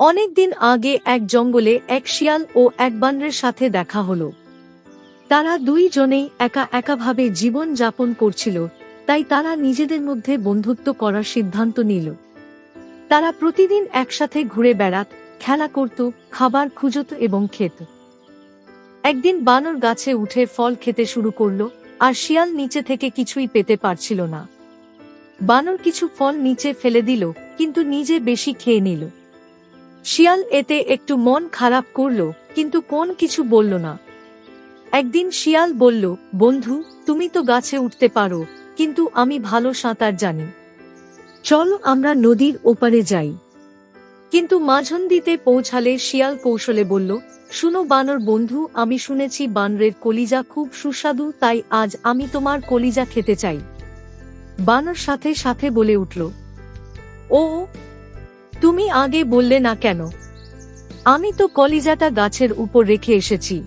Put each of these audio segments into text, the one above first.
অনেকদিন আগে এক জঙ্গলে এক শিয়াল ও এক বানরের সাথে দেখা হলো। তারা দুইজনেই একা একাভাবে জীবন যাপন করছিল, তাই তারা নিজেদের মধ্যে বন্ধুত্ব করার সিদ্ধান্ত নিল। তারা প্রতিদিন একসাথে ঘুরে বেড়াত, খেলা করত, খাবার খুঁজত এবং খেত। একদিন বানর গাছে উঠে ফল খেতে শুরু করল, আর শিয়াল নিচে থেকে কিছুই পেতে পারছিল না। বানর কিছু ফল নিচে ফেলে দিল, কিন্তু নিজে বেশি খেয়ে নিল। শিয়াল এতে একটু মন খারাপ করল, কিন্তু কোন কিছু বলল না। একদিন শিয়াল বলল, বন্ধু, তুমি তো গাছে উঠতে পারো, কিন্তু আমি ভালো সাঁতার জানি। চলো আমরা নদীর ওপারে যাই। কিন্তু মাঝনদীতে পৌঁছালে শিয়াল কৌশলে বলল, শুনো বানর বন্ধু, আমি শুনেছি বানরের কলিজা খুব সুস্বাদু, তাই আজ আমি তোমার কলিজা খেতে চাই। বানর সাথে সাথে বলে উঠল, ও, তুমি আগে বললে না কেন? আমি তো কলিজাটা গাছের উপর রেখে এসেছি।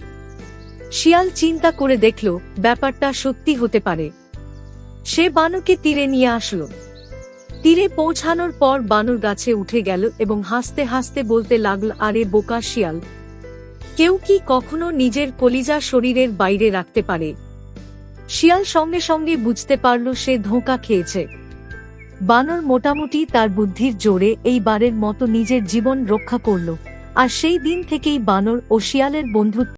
শিয়াল চিন্তা করে দেখল ব্যাপারটা সত্যি হতে পারে। সে বানরকে তীরে নিয়ে আসলো। তীরে পৌঁছানোর পর বানর গাছে উঠে গেল এবং হাসতে হাসতে বলতে লাগল, আরে বোকা শিয়াল, কেউ কি কখনো নিজের কলিজা শরীরের বাইরে রাখতে পারে? শিয়াল সঙ্গে সঙ্গে বুঝতে পারল সে ধোঁকা খেয়েছে। বানর মোটামুটি তার বুদ্ধির জোরে এইবারের মতো নিজের জীবন রক্ষা করল, আর সেই দিন থেকেই বানর ও শিয়ালের বন্ধুত্ব